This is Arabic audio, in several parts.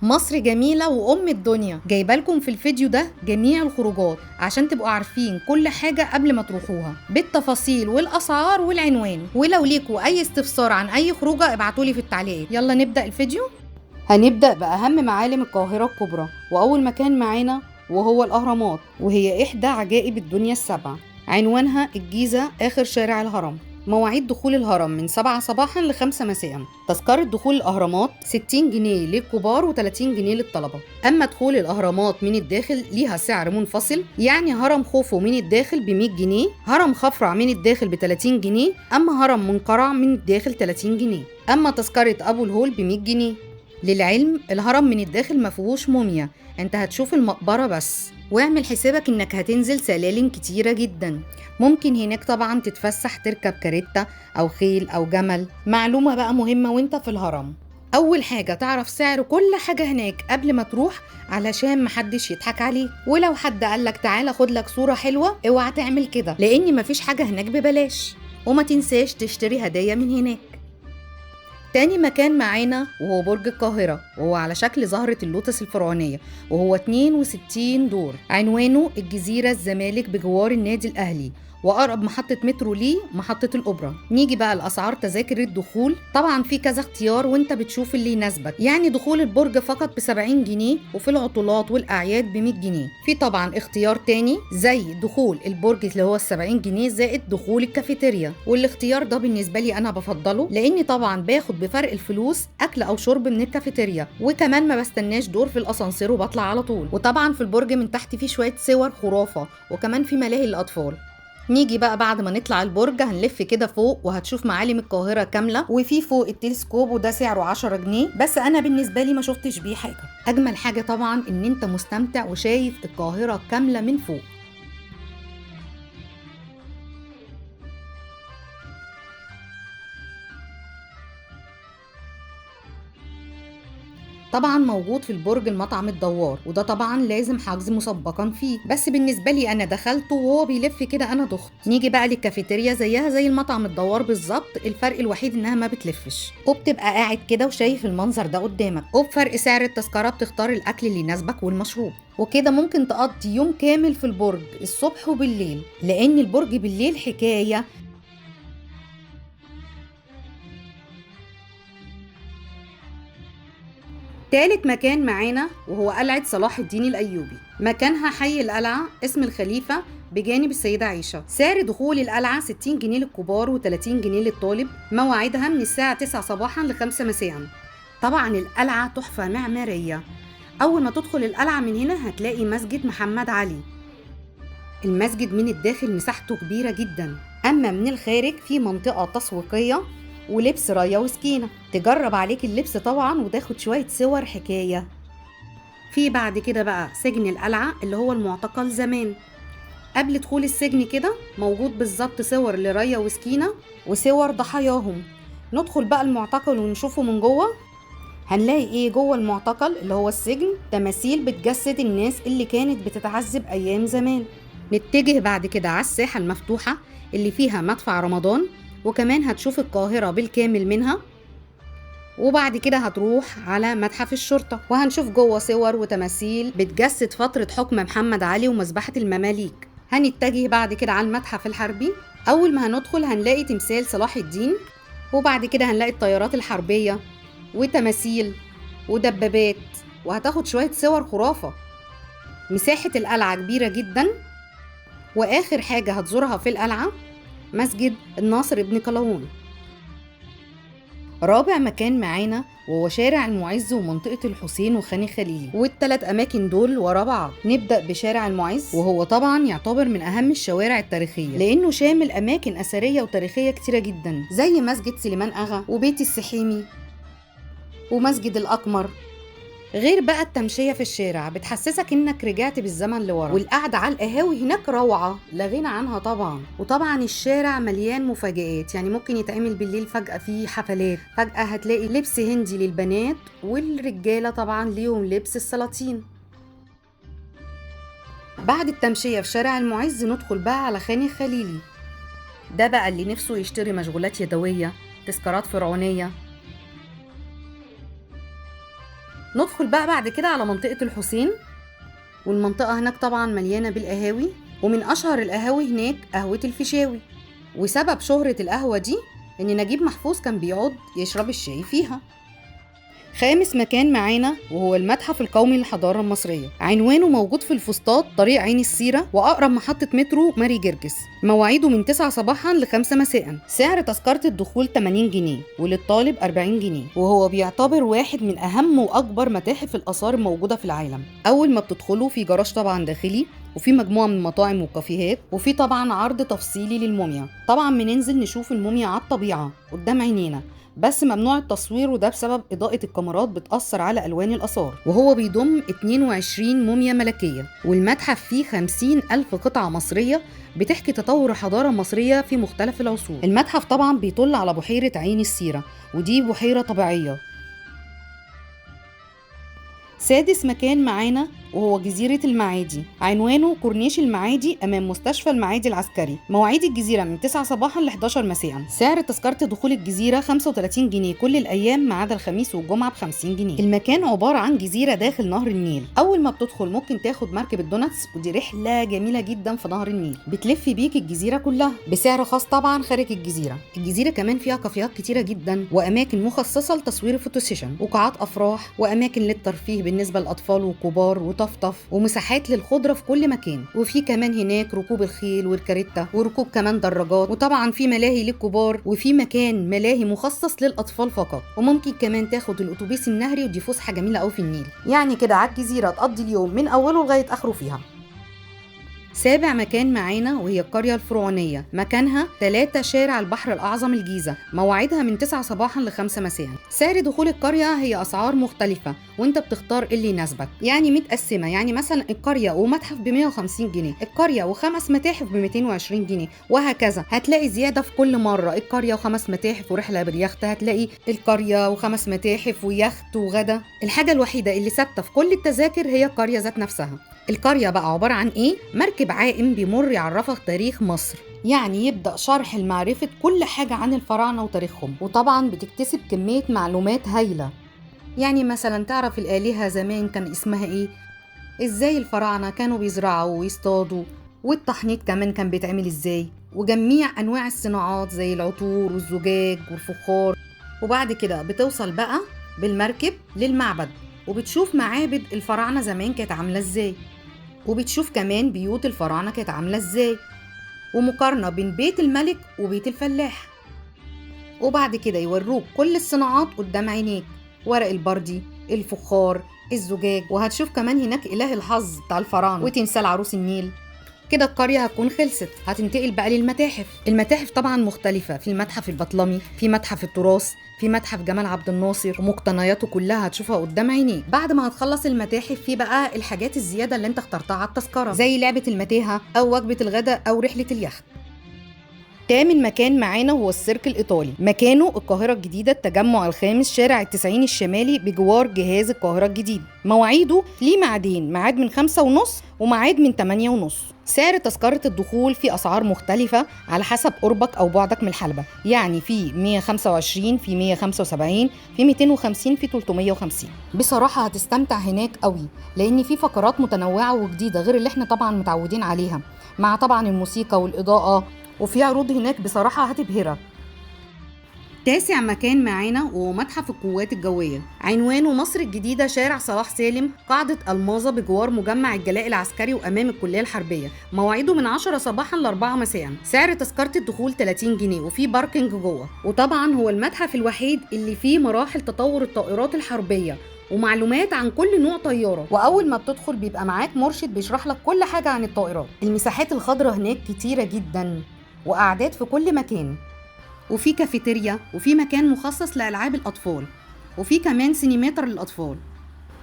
مصر جميلة وأم الدنيا، جايبالكم في الفيديو ده جميع الخروجات عشان تبقوا عارفين كل حاجة قبل ما تروحوها بالتفاصيل والأسعار والعنوان. ولو ليكوا أي استفسار عن أي خروجة ابعتولي في التعليقات. يلا نبدأ الفيديو. هنبدأ بأهم معالم القاهرة الكبرى، وأول مكان معانا وهو الأهرامات، وهي إحدى عجائب الدنيا السبع. عنوانها الجيزة آخر شارع الهرم. مواعيد دخول الهرم من 7 صباحا ل 5 مساء. تذكرة دخول الأهرامات 60 جنيه للكبار و30 جنيه للطلبة. أما دخول الأهرامات من الداخل ليها سعر منفصل، يعني هرم خوفو من الداخل ب 100 جنيه، هرم خفرع من الداخل ب 30 جنيه، أما هرم منقرع من الداخل 30 جنيه. أما تذكرة أبو الهول ب 100 جنيه. للعلم الهرم من الداخل ما فيهوش موميا، انت هتشوف المقبرة بس، واعمل حسابك انك هتنزل سلالم كتيرة جدا. ممكن هناك طبعا تتفسح تركب كاريتا او خيل او جمل. معلومة بقى مهمة وانت في الهرم، اول حاجة تعرف سعر كل حاجة هناك قبل ما تروح علشان محدش يضحك عليك. ولو حد قالك تعالى خد لك صورة حلوة اوعى تعمل كده، لان مفيش حاجة هناك ببلاش. وما تنساش تشتري هدايا من هناك. تاني مكان معانا وهو برج القاهرة، وهو على شكل زهرة اللوتس الفرعونية، وهو 62 دور. عنوانه الجزيرة الزمالك بجوار النادي الأهلي، وأقرب محطة مترو ليه محطة الأوبرا. نيجي بقى لأسعار تذاكر الدخول. طبعا في كذا اختيار وانت بتشوف اللي يناسبك، يعني دخول البرج فقط ب70 جنيه، وفي العطلات والأعياد ب100 جنيه. في طبعا اختيار تاني زي دخول البرج اللي هو 70 جنيه زائد دخول الكافيتيريا، والاختيار ده بالنسبة لي أنا بفضله، لأني طبعا باخد بفرق الفلوس أكل أو شرب من الكافيتيريا، وكمان ما بستناش دور في الأسانسير وبطلع على طول. وطبعا في البرج من تحت فيه شوية صور خرافة، وكمان في ملاهي للأطفال. نيجي بقى بعد ما نطلع البرج هنلف كده فوق وهتشوف معالم القاهرة كاملة، وفي فوق التلسكوب وده سعره 10 جنيه بس، انا بالنسبة لي ما شفتش بيه حاجة. اجمل حاجة طبعا ان انت مستمتع وشايف القاهرة كاملة من فوق. طبعا موجود في البرج المطعم الدوار، وده طبعا لازم حجز مسبقا فيه، بس بالنسبه لي انا دخلته وهو بيلف كده انا دخت. نيجي بقى للكافيتيريا، زيها زي المطعم الدوار بالظبط، الفرق الوحيد انها ما بتلفش، وبتبقى قاعد كده وشايف المنظر ده قدامك، وبفرق سعر التذكره بتختار الاكل اللي يناسبك والمشروب. وكده ممكن تقضي يوم كامل في البرج الصبح وبالليل، لان البرج بالليل حكايه. تالت مكان معانا وهو قلعة صلاح الدين الأيوبي. مكانها حي القلعة اسم الخليفة بجانب السيدة عيشة. سعر دخول القلعة 60 جنيه للكبار و30 جنيه للطالب. مواعيدها من الساعة 9 صباحا ل5 مساء. طبعا القلعة تحفة معمارية. أول ما تدخل القلعة من هنا هتلاقي مسجد محمد علي. المسجد من الداخل مساحته كبيرة جدا، أما من الخارج في منطقة تسويقية ولبس راية وسكينة. تجرب عليك اللبس طبعا وتاخد شوية صور حكاية. في بعد كده بقى سجن القلعة اللي هو المعتقل زمان. قبل دخول السجن كده موجود بالظبط صور لراية وسكينة وصور ضحاياهم. ندخل بقى المعتقل ونشوفه من جوه. هنلاقي ايه جوه المعتقل اللي هو السجن؟ تماثيل بتجسد الناس اللي كانت بتتعذب ايام زمان. نتجه بعد كده على الساحة المفتوحة اللي فيها مدفع رمضان، وكمان هتشوف القاهرة بالكامل منها. وبعد كده هتروح على متحف الشرطة، وهنشوف جوه صور وتماثيل بتجسد فترة حكم محمد علي ومذبحة المماليك. هنتجه بعد كده على المتحف الحربي. أول ما هندخل هنلاقي تمثال صلاح الدين، وبعد كده هنلاقي الطيارات الحربية وتماثيل ودبابات، وهتاخد شوية صور خرافة. مساحة القلعة كبيرة جدا. وآخر حاجة هتزورها في القلعة مسجد الناصر بن قلاوون. رابع مكان معانا وهو شارع المعز ومنطقة الحسين وخان الخليلي، والثلاث أماكن دول ورا بعض. نبدأ بشارع المعز، وهو طبعا يعتبر من أهم الشوارع التاريخية، لأنه شامل أماكن أثرية وتاريخية كتيرة جدا، زي مسجد سليمان أغا وبيت السحيمي ومسجد الأقمر. غير بقى التمشية في الشارع بتحسسك انك رجعت بالزمن لورا، والقعدة على القهاوي هناك روعة لا غنى عنها طبعا. وطبعا الشارع مليان مفاجآت، يعني ممكن يتعمل بالليل فجأة في حفلات، فجأة هتلاقي لبس هندي للبنات، والرجالة طبعا ليهم لبس السلاطين. بعد التمشية في شارع المعز ندخل بقى على خان الخليلي. ده بقى اللي نفسه يشتري مشغولات يدوية، تذكارات فرعونية، ندخل بقى بعد كده على منطقة الحسين، والمنطقة هناك طبعا مليانة بالقهاوي، ومن أشهر القهاوي هناك قهوة الفيشاوي. وسبب شهرة القهوة دي إن نجيب محفوظ كان بيقعد يشرب الشاي فيها. خامس مكان معانا وهو المتحف القومي للحضارة المصرية، عنوانه موجود في الفسطاط طريق عين السيرة، وأقرب محطة مترو ماري جرجس. مواعيده من 9 صباحا ل5 مساء. سعر تذكرة الدخول 80 جنيه وللطالب 40 جنيه، وهو بيعتبر واحد من أهم وأكبر متاحف الآثار الموجودة في العالم. أول ما بتدخلوا في جراج طبعا داخلي، وفي مجموعة من المطاعم والكافيهات، وفي طبعا عرض تفصيلي للموميا. طبعا بننزل نشوف الموميا على الطبيعة قدام عينينا، بس ممنوع التصوير، وده بسبب إضاءة الكاميرات بتأثر على ألوان الآثار. وهو بيضم 22 موميا ملكية، والمتحف فيه 50,000 قطعة مصرية بتحكي تطور الحضارة المصرية في مختلف العصور. المتحف طبعا بيطل على بحيرة عين السيرة، ودي بحيرة طبيعية. سادس مكان معانا وهو جزيرة المعادي، عنوانه كورنيش المعادي أمام مستشفى المعادي العسكري. مواعيد الجزيرة من 9 صباحا ل 11 مساء. سعر تذكرة دخول الجزيرة 35 جنيه كل الأيام ما عدا الخميس والجمعة ب 50 جنيه. المكان عبارة عن جزيرة داخل نهر النيل. أول ما بتدخل ممكن تاخد مركب الدوناتس، ودي رحلة جميلة جدا في نهر النيل، بتلف بيك الجزيرة كلها بسعر خاص طبعا خارج الجزيرة. الجزيرة كمان فيها كافيهات كتيرة جدا، وأماكن مخصصة لتصوير الفوتوسيشن، وقاعات أفراح، وأماكن للترفيه بالنسبة للأطفال وكبار، وطفطف، ومساحات للخضرة في كل مكان. وفي كمان هناك ركوب الخيل والكاريتا، وركوب كمان دراجات، وطبعا في ملاهي للكبار، وفي مكان ملاهي مخصص للأطفال فقط. وممكن كمان تاخد الأتوبيس النهري، ودي فسحة جميلة أوي في النيل. يعني كده على الجزيرة تقضي اليوم من أوله لغاية آخره فيها. سابع مكان معانا وهي القرية الفرعونية، مكانها 3 شارع البحر الأعظم الجيزة. مواعيدها من 9 صباحا ل5 مساء. سعر دخول القرية هي أسعار مختلفة، وانت بتختار اللي يناسبك، يعني متقسمة. يعني مثلا القرية ومتحف ب 150 جنيه، القرية و5 متاحف ب 220 جنيه، وهكذا. هتلاقي زيادة في كل مرة، القرية و5 متاحف ورحلة باليخت، هتلاقي القرية و5 متاحف ويخت وغدا. الحاجة الوحيدة اللي ثابتة في كل التذاكر هي القرية ذات نفسها. القرية بقى عبارة عن ايه؟ مركب عائم بيمر يعرفك تاريخ مصر، يعني يبدأ شرح المعرفة كل حاجة عن الفراعنة وتاريخهم. وطبعا بتكتسب كمية معلومات هايلة، يعني مثلا تعرف الآلهة زمان كان اسمها ايه، ازاي الفراعنة كانوا بيزرعوا ويصطادوا، والتحنيط كمان كان بيتعمل ازاي، وجميع انواع الصناعات زي العطور والزجاج والفخار. وبعد كده بتوصل بقى بالمركب للمعبد، وبتشوف معابد الفراعنة زمان كانت عاملة ازاي، وبتشوف كمان بيوت الفراعنة كانت عاملة ازاي، ومقارنة بين بيت الملك وبيت الفلاح. وبعد كده يوروك كل الصناعات قدام عينيك، ورق البردي، الفخار، الزجاج، وهتشوف كمان هناك إله الحظ بتاع الفراعنة وتمثال عروس النيل. كده القرية هتكون خلصت. هتنتقل بقى للمتاحف. المتاحف طبعا مختلفة، في المتحف البطلمي، في متحف التراث، في متحف جمال عبد الناصر، ومقتنياته كلها هتشوفها قدام عينيك. بعد ما هتخلص المتاحف، في بقى الحاجات الزيادة اللي انت اخترتها على التذكرة، زي لعبة المتاهة أو وجبة الغداء أو رحلة اليخت. تامن مكان معانا هو السيرك الإيطالي، مكانه القاهرة الجديدة، التجمع الخامس، شارع ال90 الشمالي، بجوار جهاز القاهرة الجديد. مواعيده ليه ميعادين، ميعاد من 5:30 وميعاد من 8:30. سعر تذكرة الدخول في أسعار مختلفة على حسب قربك أو بعدك من الحلبة، يعني في 125، في 175، في 250، في 350. بصراحة هتستمتع هناك قوي، لأن في فقرات متنوعة وجديدة غير اللي احنا طبعا متعودين عليها، مع طبعا الموسيقى والإضاءة، وفي عروض هناك بصراحة هتبهرك. تاسع مكان معانا وهو متحف القوات الجوية، عنوانه مصر الجديدة، شارع صلاح سالم، قاعدة الماظة، بجوار مجمع الجلاء العسكري وأمام الكلية الحربية. مواعيده من 10 صباحا ل 4 مساء. سعر تذكرة الدخول 30 جنيه، وفي باركنج جوه. وطبعا هو المتحف الوحيد اللي فيه مراحل تطور الطائرات الحربية ومعلومات عن كل نوع طيارة. وأول ما بتدخل بيبقى معاك مرشد بيشرح لك كل حاجة عن الطائرات. المساحات الخضراء هناك كتيرة جدا، وقعدات في كل مكان، وفي كافيتيريا، وفي مكان مخصص لألعاب الأطفال، وفي كمان سينيماتر للأطفال.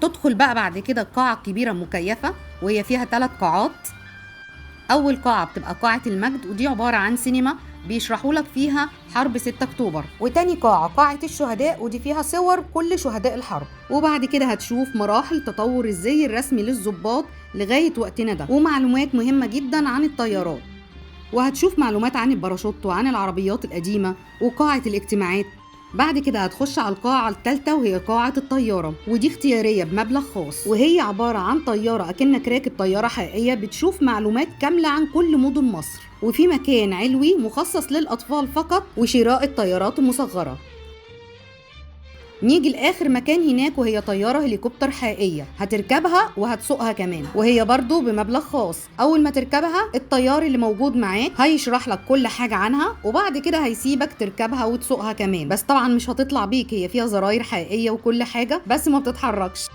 تدخل بقى بعد كده القاعة الكبيرة مكيفة، وهي فيها 3 قاعات. أول قاعة بتبقى قاعة المجد، ودي عبارة عن سينما بيشرحوا لك فيها حرب 6 أكتوبر. وتاني قاعة قاعة الشهداء، ودي فيها صور كل شهداء الحرب. وبعد كده هتشوف مراحل تطور الزي الرسمي للضباط لغاية وقتنا ده، ومعلومات مهمة جدا عن الطيارات، وهتشوف معلومات عن الباراشوت وعن العربيات القديمة. وقاعة الاجتماعات بعد كده هتخش على القاعة الثالثة وهي قاعة الطيارة، ودي اختيارية بمبلغ خاص، وهي عبارة عن طيارة أكنك راكب طيارة حقيقية، بتشوف معلومات كاملة عن كل مدن مصر، وفي مكان علوي مخصص للأطفال فقط وشراء الطيارات المصغرة. نيجي لآخر مكان هناك وهي طيارة هليكوبتر حقيقية، هتركبها وهتسوقها كمان، وهي برضو بمبلغ خاص. أول ما تركبها الطيار اللي موجود معاك هيشرح لك كل حاجة عنها، وبعد كده هيسيبك تركبها وتسوقها كمان، بس طبعا مش هتطلع بيك، هي فيها زراير حقيقية وكل حاجة بس ما بتتحركش.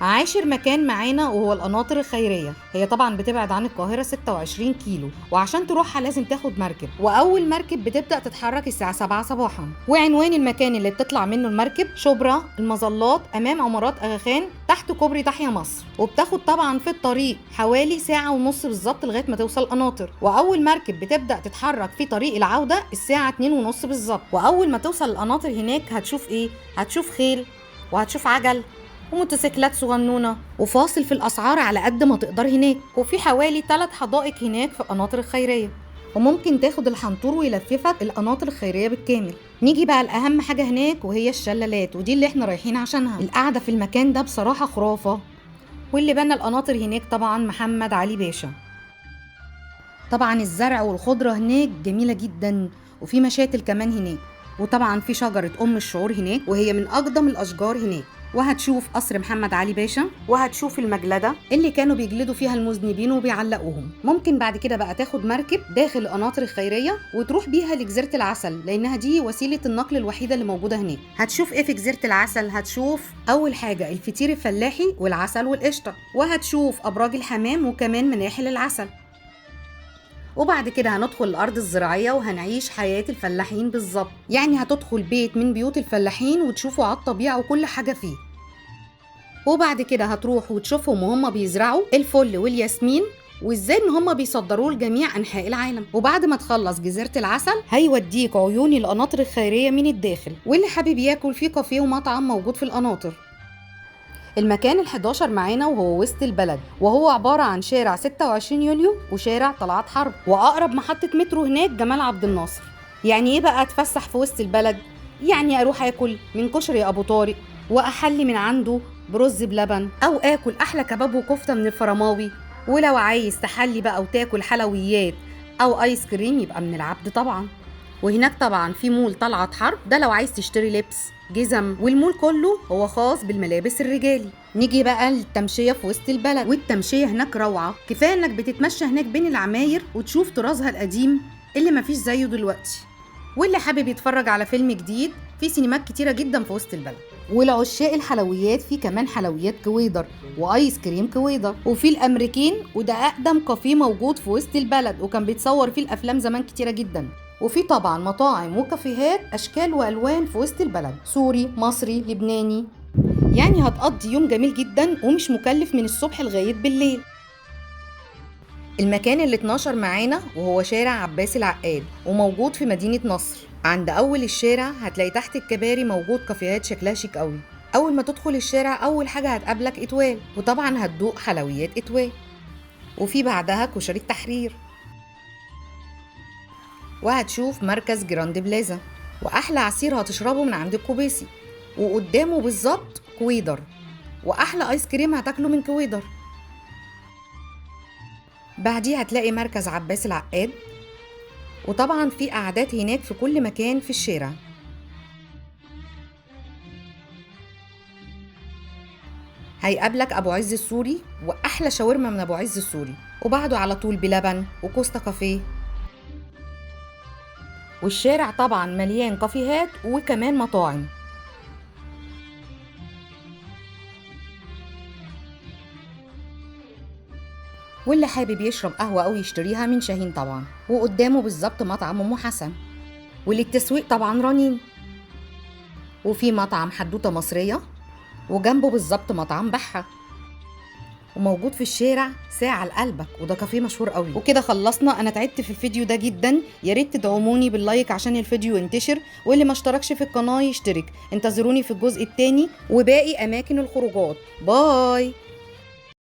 عاشر مكان معانا وهو القناطر الخيرية، هي طبعا بتبعد عن القاهرة 26 كيلو، وعشان تروحها لازم تاخد مركب، وأول مركب بتبدأ تتحرك الساعة 7 صباحا. وعنوان المكان اللي بتطلع منه المركب شبرا المظلات أمام عمارات أغا خان تحت كوبري تحيا مصر، وبتاخد طبعا في الطريق حوالي ساعة ونص بالظبط لغاية ما توصل قناطر. وأول مركب بتبدأ تتحرك في طريق العودة الساعة 2 ونص بالظبط. وأول ما توصل القناطر هناك هتشوف إيه؟ هتشوف خيل وهتشوف عجل وموتوسيكلات صغنونه، وفاصل في الاسعار على قد ما تقدر هناك، وفي حوالي 3 حدائق هناك في القناطر الخيريه، وممكن تاخد الحنطور ويلففك القناطر الخيريه بالكامل. نيجي بقى لاهم حاجه هناك وهي الشلالات، ودي اللي احنا رايحين عشانها. القعده في المكان ده بصراحه خرافه، واللي بنى القناطر هناك طبعا محمد علي باشا. طبعا الزرع والخضره هناك جميله جدا، وفي مشاتل كمان هناك، وطبعا في شجره الشعور هناك وهي من اقدم الاشجار هناك. وهتشوف قصر محمد علي باشا، وهتشوف المجلدة اللي كانوا بيجلدوا فيها المذنبين وبيعلقوهم. ممكن بعد كده بقى تاخد مركب داخل القناطر الخيرية وتروح بيها لجزيرة العسل، لأنها دي وسيلة النقل الوحيدة اللي موجودة هناك. هتشوف ايه في جزيرة العسل؟ هتشوف أول حاجة الفطير الفلاحي والعسل والقشطة، وهتشوف أبراج الحمام وكمان مناحل العسل. وبعد كده هندخل الأرض الزراعية وهنعيش حياة الفلاحين بالظبط، يعني هتدخل بيت من بيوت الفلاحين وتشوفوا على الطبيعة وكل حاجة فيه. وبعد كده هتروح وتشوفهم وهم بيزرعوا الفل والياسمين وازاي ان هم بيصدروه لجميع انحاء العالم. وبعد ما تخلص جزيرة العسل هيوديك عيون القناطر الخيرية من الداخل، واللي حابب ياكل فيه كافيه ومطعم موجود في القناطر. المكان ال11 معانا وهو وسط البلد، وهو عبارة عن شارع 26 يوليو وشارع طلعت حرب، وأقرب محطة مترو هناك جمال عبد الناصر. يعني ايه بقى اتفسح في وسط البلد؟ يعني اروح اكل من كشري ابو طارق واحلي من عنده برز بلبن، او اكل احلى كباب وكفته من الفرماوي، ولو عايز تحلي بقى وتاكل حلويات او ايس كريم يبقى من العبد طبعا. وهناك طبعا في مول طلعت حرب، ده لو عايز تشتري لبس جزم، والمول كله هو خاص بالملابس الرجالي. نيجي بقى للتمشية في وسط البلد، والتمشية هناك روعة، كفاية انك بتتمشى هناك بين العماير وتشوف طرازها القديم اللي مفيش زيه دلوقتي. واللي حابب يتفرج على فيلم جديد، في سينمات كتيرة جدا في وسط البلد. ولعشاق الحلويات في كمان حلويات كويدر وايس كريم كويدر، وفي الامريكين وده اقدم كافيه موجود في وسط البلد وكان بيتصور فيه الافلام زمان كتيرة جدا. وفي طبعا مطاعم وكافيهات اشكال والوان في وسط البلد، سوري مصري لبناني، يعني هتقضي يوم جميل جدا ومش مكلف من الصبح لغاية بالليل. المكان ال12 معانا وهو شارع عباس العقاد، وموجود في مدينة نصر. عند أول الشارع هتلاقي تحت الكباري موجود كافيهات شكلها شيك قوي. أول ما تدخل الشارع أول حاجة هتقابلك إتوال، وطبعا هتدوق حلويات إتوال، وفي بعدها كشري التحرير، وهتشوف مركز جراند بلازا، وأحلى عصير هتشربه من عند الكوبيسي، وقدامه بالظبط كويدر، وأحلى آيس كريم هتاكله من كويدر. بعديه هتلاقي مركز عباس العقاد، وطبعا في قعدات هناك في كل مكان في الشارع. هيقابلك ابو عز السوري واحلى شاورما من ابو عز السوري، وبعده على طول بلبن وكوستا كافيه. والشارع طبعا مليان كافيهات وكمان مطاعم. واللي حابب يشرب قهوة أو يشتريها من شاهين طبعا، وقدامه بالظبط مطعم أم حسن، وللتسويق طبعا رنين، وفي مطعم حدوتة مصرية، وجنبه بالظبط مطعم بحة، وموجود في الشارع ساعة لقلبك، وده كافيه مشهور قوي. وكده خلصنا. انا تعبت في الفيديو ده جدا، يا ريت تدعموني باللايك عشان الفيديو ينتشر، واللي ما اشتركش في القناة يشترك. انتظروني في الجزء الثاني وباقي اماكن الخروجات. باي.